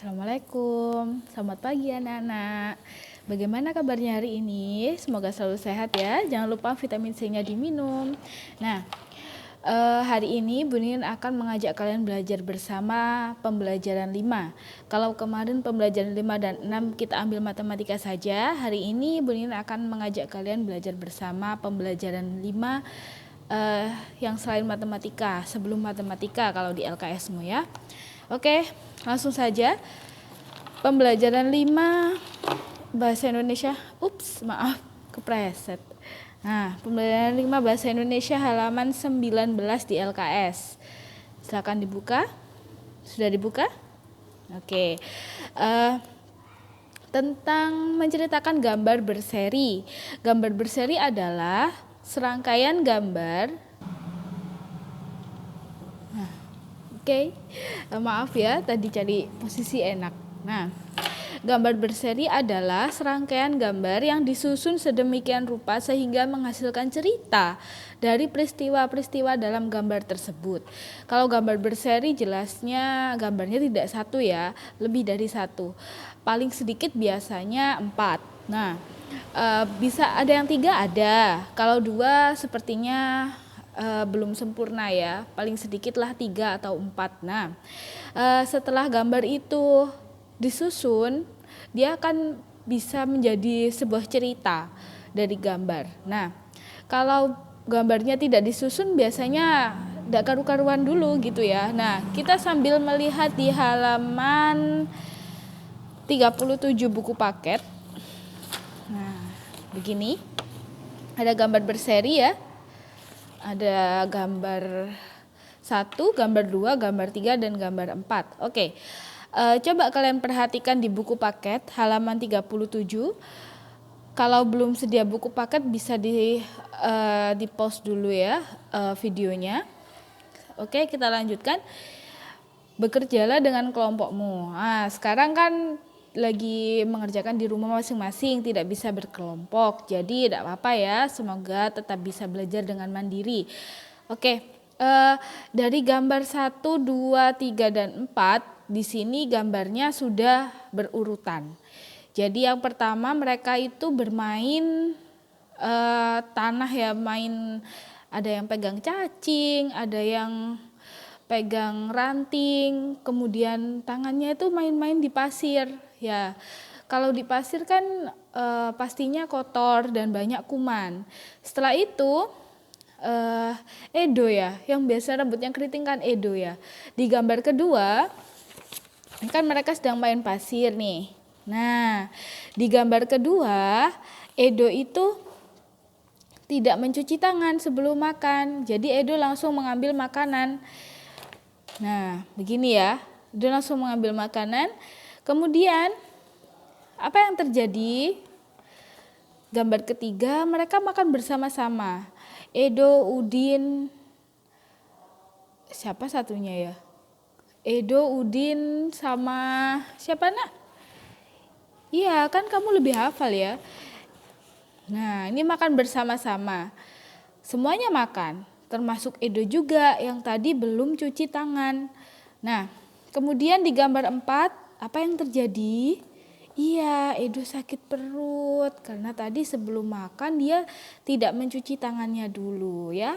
Assalamualaikum, selamat pagi anak-anak. Bagaimana kabarnya hari ini? Semoga selalu sehat ya. Jangan lupa vitamin C-nya diminum. Nah, hari ini Bu Nin akan mengajak kalian belajar bersama pembelajaran 5. Kalau kemarin pembelajaran 5 dan 6 kita ambil matematika saja, hari ini Bu Nin akan mengajak kalian belajar bersama pembelajaran 5 yang selain matematika, sebelum matematika kalau di LKS-mu ya. Oke, langsung saja. Pembelajaran 5 bahasa Indonesia. Maaf, kepreset. Nah, pembelajaran 5 bahasa Indonesia halaman 19 di LKS. Silakan dibuka. Sudah dibuka? Oke. Tentang menceritakan gambar berseri. Gambar berseri adalah serangkaian gambar. Oke, maaf ya, tadi cari posisi enak. Nah, gambar berseri adalah serangkaian gambar yang disusun sedemikian rupa sehingga menghasilkan cerita dari peristiwa-peristiwa dalam gambar tersebut. Kalau gambar berseri jelasnya gambarnya tidak satu ya, lebih dari satu. Paling sedikit biasanya 4. Nah, bisa ada yang 3 ada. Kalau 2 sepertinya belum sempurna ya, paling sedikit lah 3 atau 4. Nah, setelah gambar itu disusun, dia akan bisa menjadi sebuah cerita dari gambar. Nah, kalau gambarnya tidak disusun biasanya tidak karu-karuan dulu gitu ya. Nah, kita sambil melihat di halaman 37 buku paket. Nah, begini. Ada gambar berseri ya. Ada gambar 1, gambar 2, gambar 3, dan gambar 4. Oke, coba kalian perhatikan di buku paket halaman 37. Kalau belum sedia buku paket bisa di pause dulu ya videonya. Oke, kita lanjutkan. Bekerjalah dengan kelompokmu. Nah, sekarang kan lagi mengerjakan di rumah masing-masing, tidak bisa berkelompok. Jadi tidak apa-apa ya, semoga tetap bisa belajar dengan mandiri. Oke, dari gambar 1, 2, 3, dan 4, di sini gambarnya sudah berurutan. Jadi yang pertama mereka itu bermain tanah ya, ada yang pegang cacing, ada yang pegang ranting, kemudian tangannya itu main-main di pasir. Ya, kalau di pasir kan pastinya kotor dan banyak kuman. Setelah itu Edo ya, yang biasa rambutnya keriting kan Edo ya. Di gambar kedua kan mereka sedang main pasir nih. Nah, di gambar kedua Edo itu tidak mencuci tangan sebelum makan. Jadi Edo langsung mengambil makanan. Nah, begini ya. Edo langsung mengambil makanan. Kemudian apa yang terjadi? Gambar ketiga, mereka makan bersama-sama. Edo, Udin, siapa satunya ya? Edo, Udin, sama siapa nak? Iya, kan kamu lebih hafal ya. Nah, ini makan bersama-sama. Semuanya makan, termasuk Edo juga yang tadi belum cuci tangan. Nah, kemudian di gambar 4, apa yang terjadi? Iya, Edo sakit perut karena tadi sebelum makan dia tidak mencuci tangannya dulu ya.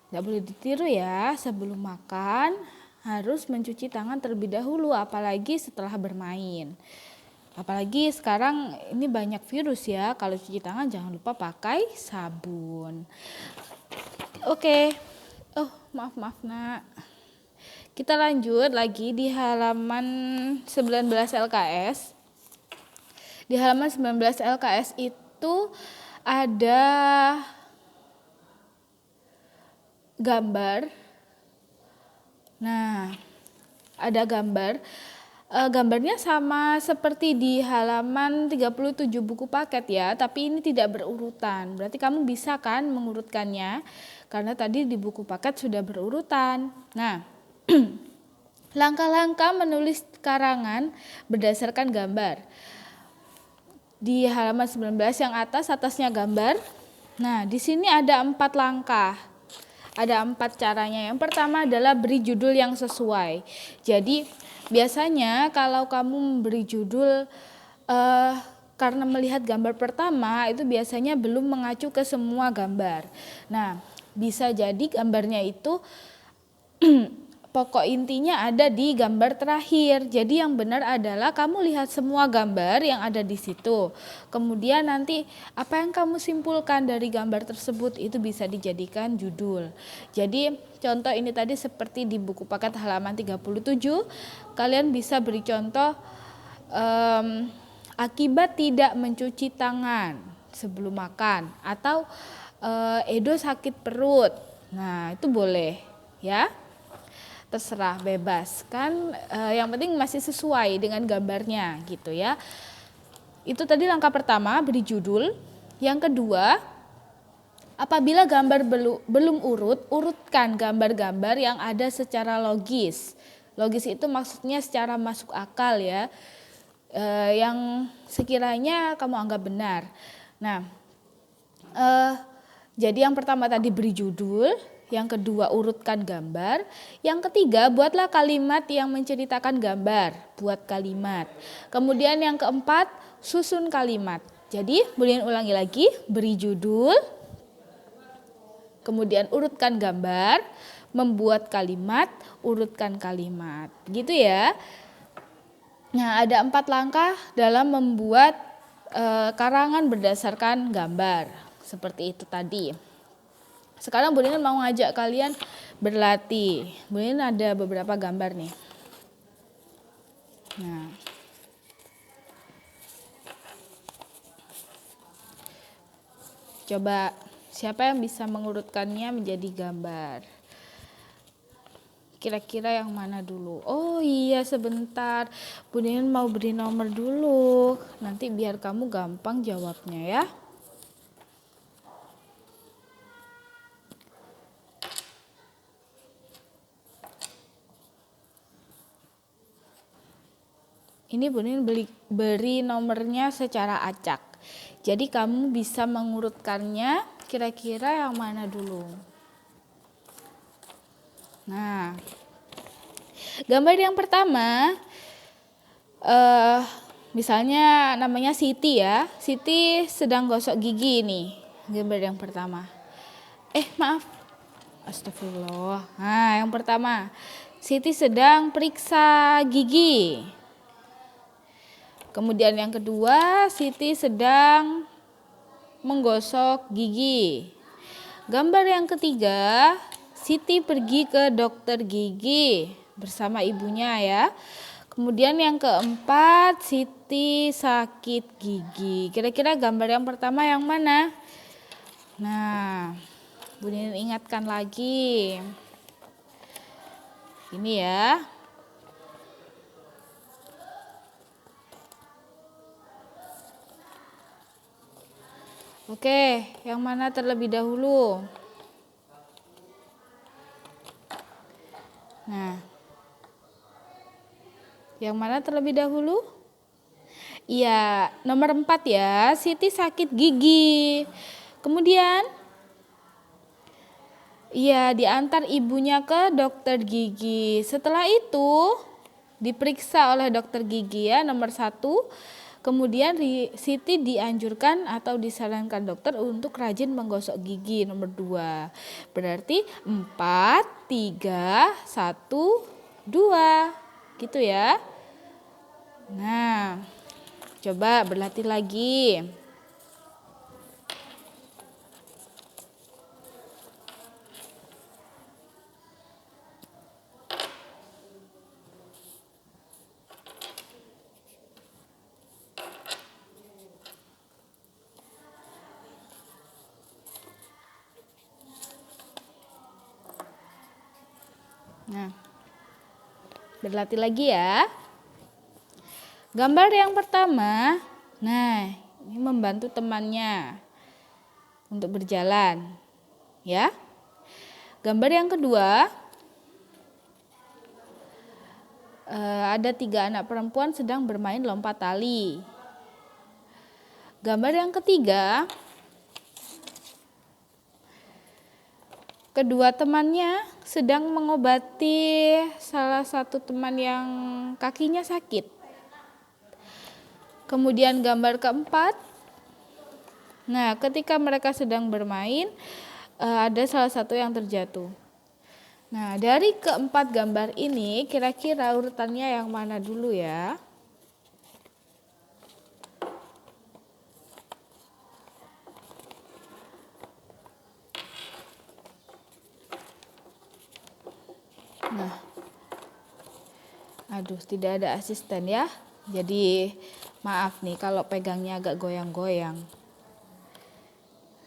Tidak boleh ditiru ya, sebelum makan harus mencuci tangan terlebih dahulu, apalagi setelah bermain. Apalagi sekarang ini banyak virus ya, kalau cuci tangan jangan lupa pakai sabun. Oke, maaf nak. Kita lanjut lagi di halaman 19 LKS. Di halaman 19 LKS itu ada gambar. Nah, ada gambar. Gambarnya sama seperti di halaman 37 buku paket ya, tapi ini tidak berurutan. Berarti kamu bisa kan mengurutkannya, karena tadi di buku paket sudah berurutan. Nah, langkah-langkah menulis karangan berdasarkan gambar. Di halaman 19 yang atasnya gambar. Nah, di sini ada 4 langkah. Ada 4 caranya. Yang pertama adalah beri judul yang sesuai. Jadi Biasanya kalau kamu memberi judul karena melihat gambar pertama itu biasanya belum mengacu ke semua gambar. Nah, bisa jadi gambarnya itu pokok intinya ada di gambar terakhir. Jadi yang benar adalah kamu lihat semua gambar yang ada di situ. Kemudian nanti apa yang kamu simpulkan dari gambar tersebut itu bisa dijadikan judul. Jadi contoh ini tadi seperti di buku paket halaman 37, kalian bisa beri contoh akibat tidak mencuci tangan sebelum makan, atau Edo sakit perut. Nah, itu boleh ya. Terserah, bebas kan, yang penting masih sesuai dengan gambarnya gitu ya. Itu tadi langkah pertama, beri judul. Yang kedua, apabila gambar belum urut, urutkan gambar-gambar yang ada secara logis. Logis itu maksudnya secara masuk akal ya, yang sekiranya kamu anggap benar. Nah, jadi yang pertama tadi beri judul, yang kedua urutkan gambar, yang ketiga buatlah kalimat yang menceritakan gambar, buat kalimat. Kemudian yang keempat susun kalimat. Jadi boleh ulangi lagi, beri judul, kemudian urutkan gambar, membuat kalimat, urutkan kalimat. Gitu ya. Nah, ada 4 langkah dalam membuat karangan berdasarkan gambar. Seperti itu tadi. Sekarang Bu Lina mau ngajak kalian berlatih. Bu Lina ada beberapa gambar nih. Nah, coba siapa yang bisa mengurutkannya menjadi gambar? Kira-kira yang mana dulu? Oh iya, sebentar. Bu Lina mau beri nomor dulu. Nanti biar kamu gampang jawabnya ya. Ini Bu Nin beri nomornya secara acak. Jadi kamu bisa mengurutkannya kira-kira yang mana dulu. Nah, gambar yang pertama, misalnya namanya Siti ya. Siti sedang gosok gigi nih, gambar yang pertama. Maaf, astagfirullah. Nah, yang pertama, Siti sedang periksa gigi. Kemudian yang kedua, Siti sedang menggosok gigi. Gambar yang ketiga, Siti pergi ke dokter gigi bersama ibunya ya. Kemudian yang keempat, Siti sakit gigi. Kira-kira gambar yang pertama yang mana? Nah, Bu Ninin ingatkan lagi. Ini ya. Oke, yang mana terlebih dahulu? Nah, yang mana terlebih dahulu? Iya, nomor 4 ya, Siti sakit gigi. Kemudian, iya, diantar ibunya ke dokter gigi. Setelah itu, diperiksa oleh dokter gigi ya, nomor 1. Kemudian Siti dianjurkan atau disarankan dokter untuk rajin menggosok gigi, nomor 2. Berarti 4, 3, 1, 2. Gitu ya. Nah, coba berlatih lagi. Nah, berlatih lagi ya. Gambar yang pertama, nah ini membantu temannya untuk berjalan, ya. Gambar yang kedua, ada 3 anak perempuan sedang bermain lompat tali. Gambar yang ketiga, Kedua temannya sedang mengobati salah satu teman yang kakinya sakit. Kemudian gambar keempat. Nah, ketika mereka sedang bermain, ada salah satu yang terjatuh. Nah, dari keempat gambar ini, kira-kira urutannya yang mana dulu ya? Nah, aduh, tidak ada asisten ya. Jadi, maaf nih kalau pegangnya agak goyang-goyang.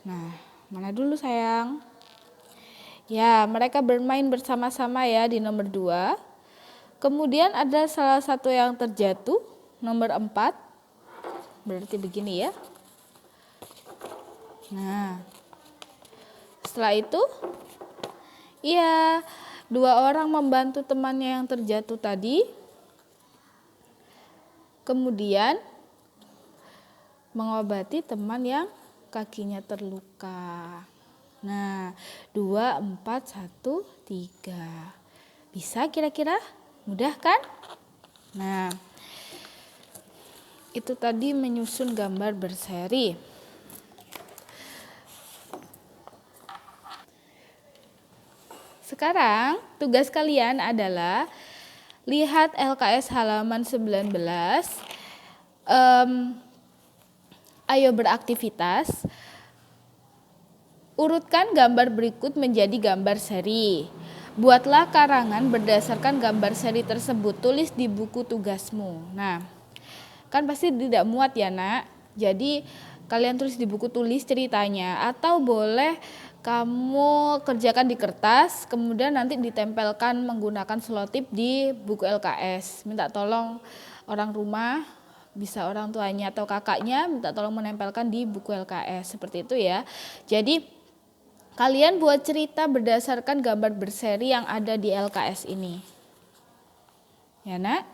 Nah, mana dulu sayang? Ya, mereka bermain bersama-sama ya di nomor 2. Kemudian ada salah satu yang terjatuh, nomor 4. Berarti begini ya. Nah, setelah itu, ya, 2 orang membantu temannya yang terjatuh tadi. Kemudian mengobati teman yang kakinya terluka. Nah, 2, 4, 1, 3. Bisa kira-kira? Mudah kan? Nah, itu tadi menyusun gambar berseri. Sekarang tugas kalian adalah lihat LKS halaman 19. Ayo beraktivitas. Urutkan gambar berikut menjadi gambar seri. Buatlah karangan berdasarkan gambar seri tersebut. Tulis di buku tugasmu. Nah, kan pasti tidak muat ya nak. Jadi kalian tulis di buku tulis ceritanya. Atau boleh kamu kerjakan di kertas. Kemudian nanti ditempelkan menggunakan selotip di buku LKS. Minta tolong orang rumah, bisa orang tuanya atau kakaknya, minta tolong menempelkan di buku LKS. Seperti itu ya. Jadi kalian buat cerita berdasarkan gambar berseri yang ada di LKS ini. Ya nak?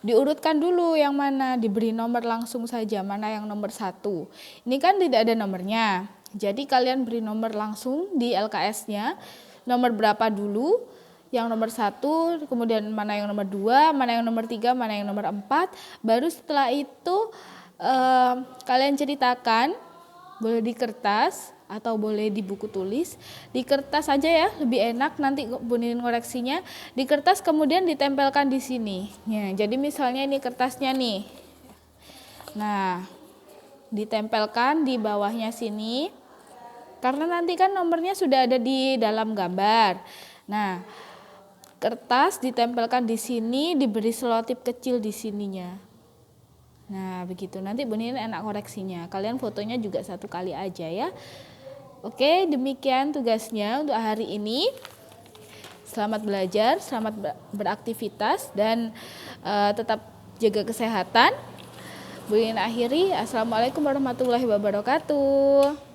Diurutkan dulu yang mana, diberi nomor langsung saja, mana yang nomor 1. Ini kan tidak ada nomornya. Jadi kalian beri nomor langsung di LKS-nya. Nomor berapa dulu? Yang nomor 1, kemudian mana yang nomor 2, mana yang nomor 3, mana yang nomor 4. Baru setelah itu kalian ceritakan, boleh di kertas atau boleh di buku tulis. Di kertas aja ya, lebih enak, nanti Bunin koreksinya. Di kertas kemudian ditempelkan di sini. Ya, jadi misalnya ini kertasnya nih. Nah, ditempelkan di bawahnya sini. Karena nanti kan nomornya sudah ada di dalam gambar. Nah, kertas ditempelkan di sini, diberi selotip kecil di sininya. Nah, begitu. Nanti Bunin enak koreksinya. Kalian fotonya juga 1 kali aja ya. Oke, demikian tugasnya untuk hari ini. Selamat belajar, selamat beraktivitas, dan tetap jaga kesehatan. Bunin akhiri, Assalamualaikum warahmatullahi wabarakatuh.